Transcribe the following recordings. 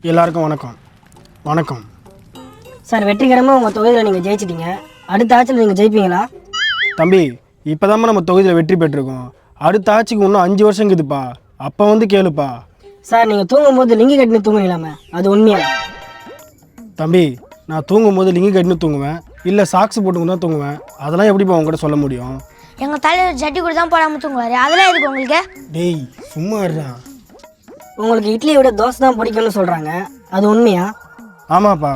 எல்லாருக்கும் வணக்கம். வணக்கம் சார். வெற்றிகரமாக உங்கள் தொகுதியில் நீங்கள் ஜெயிச்சிட்டீங்க. அடுத்த ஆட்சியில் நீங்கள் ஜெயிப்பீங்களா? தம்பி, இப்போதாம்மா நம்ம தொகுதியில் வெற்றி பெற்றிருக்கோம். அடுத்த ஆட்சிக்கு இன்னும் 5 வருஷம் இருக்குதுப்பா. அப்போ வந்து கேளுப்பா. சார், நீங்கள் தூங்கும்போது லிங்கி கட்டினு தூங்குறீங்களாமே, அது உண்மையா? தம்பி, நான் தூங்கும்போது லிங்கி கட்டினு தூங்குவேன், இல்லை சாக்ஸ் போட்டுங்க தான் தூங்குவேன். அதெல்லாம் எப்படிப்பா உங்ககிட்ட சொல்ல முடியும்? எங்கள் தலைவர் ஜட்டி கூட தான் போடாமல் தூங்குவார். அதெல்லாம் எதுக்கு உங்களுக்கு? டேய் சும்மா இருடா. உங்களுக்கு இட்லியை விட தோசை தான் பிடிக்கும்னு சொல்கிறாங்க, அது உண்மையா? ஆமாப்பா.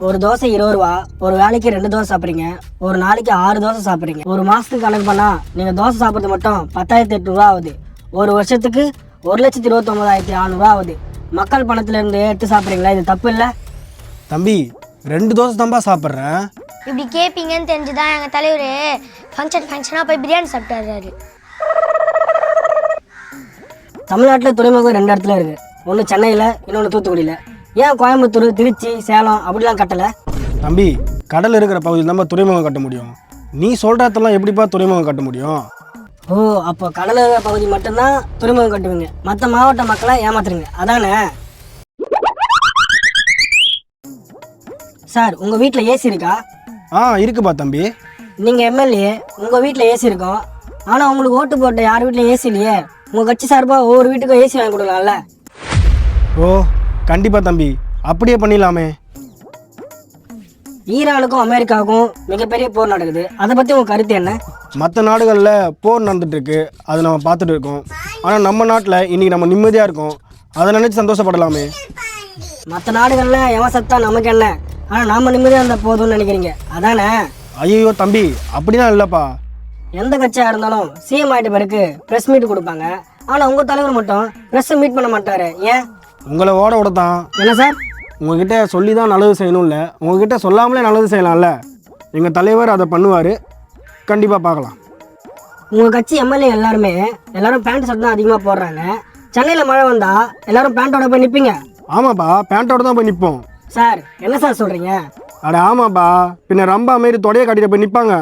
ஒரு தோசை 20 ரூபா. ஒரு வேலைக்கு 2 தோசை சாப்பிட்றீங்க. ஒரு நாளைக்கு 6 தோசை சாப்பிட்றீங்க. ஒரு மாதத்துக்கு கணக்கு பண்ணால் நீங்கள் தோசை சாப்பிட்றது மட்டும் 10,800 ஆகுது. ஒரு வருஷத்துக்கு 1,29,400 ஆகுது. மக்கள் பணத்திலேருந்து எடுத்து சாப்பிட்றீங்களா? இது தப்பு இல்லை? தம்பி, 2 தோசை தான்ப்பா சாப்பிட்றேன். இப்படி கேட்பீங்கன்னு தெரிஞ்சு தான் எங்கள் தலைவர் ஃபங்க்ஷனாக போய் பிரியாணி சாப்பிட்டாரு. தமிழ்நாட்டில் துறைமுகம் 2 இடத்துல இருக்குது. ஒன்று சென்னையில், இன்னொன்று தூத்துக்குடியில். ஏன் கோயம்புத்தூர், திருச்சி, சேலம் அப்படிலாம் கட்டலை? தம்பி, கடல் இருக்கிற பகுதியில் தான் துறைமுகம் கட்ட முடியும். நீ சொல்கிறதெல்லாம் எப்படிப்பா துறைமுகம் கட்ட முடியும்? ஓ, அப்போ கடல் இருக்கிற பகுதி மட்டும்தான் துறைமுகம் கட்டுவீங்க, மற்ற மாவட்ட மக்களை ஏமாத்துறீங்க, அதானே? சார், உங்கள் வீட்டில் ஏசி இருக்கா? இருக்குப்பா தம்பி. நீங்கள் எம்எல்ஏ, உங்கள் வீட்டில் ஏசி இருக்கும். ஆனால் உங்களுக்கு ஓட்டு போட்ட யார் வீட்லையும் ஏசி இல்லையே. உங்கள் கட்சி சார்பாக ஒவ்வொரு வீட்டுக்கும் ஏசி வாங்கி கொடுக்கலாம்ல? ஓ கண்டிப்பாக தம்பி, அப்படியே பண்ணிடலாமே. ஈரானுக்கும் அமெரிக்காவுக்கும் மிகப்பெரிய போர் நடக்குது. அதை பற்றி உங்கள் கருத்து என்ன? மற்ற நாடுகளில் போர் நடந்துட்டுருக்கு, அதை நம்ம பார்த்துட்டு இருக்கோம். ஆனால் நம்ம நாட்டில் இன்றைக்கி நம்ம நிம்மதியாக இருக்கோம். அதை நினச்சி சந்தோஷப்படலாமே. மற்ற நாடுகளில் எவன் சத்தா நமக்கு என்ன? ஆனால் நாம் நிம்மதியாக இருந்தால் போதும்னு நினைக்கிறீங்க, அதானே? ஐயோ தம்பி, அப்படிலாம் இல்லைப்பா. எந்த கட்சியாக இருந்தாலும் சிஎம் ஆகிட்ட பிறகு ப்ரெஸ் மீட் கொடுப்பாங்க. ஆனால் உங்கள் தலைவர் மட்டும் ப்ரெஸ்ஸை மீட் பண்ண மாட்டார். ஏன்? உங்களை ஓட தான். என்ன சார்? உங்ககிட்ட சொல்லி தான் நல்லது செய்யணும் இல்லை, உங்ககிட்ட சொல்லாமலே நல்லது செய்யலாம்ல. எங்கள் தலைவர் அதை பண்ணுவார், கண்டிப்பாக பார்க்கலாம். உங்கள் கட்சி எம்எல்ஏ எல்லாரும் பேண்ட் ஷர்ட் தான் அதிகமாக போடுறாங்க. சென்னையில் மழை வந்தால் எல்லாரும் பேண்ட்டோட போய் நிற்பீங்க. ஆமாப்பா, பேண்ட்டோட தான் போய் நிற்போம். சார், என்ன சார் சொல்கிறீங்க? அட ஆமாப்பா, பின்ன ரம்பா மாரி தொடையை காட்டிட்டு போய் நிற்பாங்க.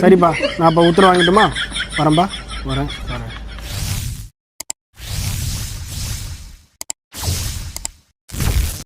சரிப்பா, நான் இப்போ உத்தரவு வாங்கிட்டுமா? வரேன்பா, வரேன்.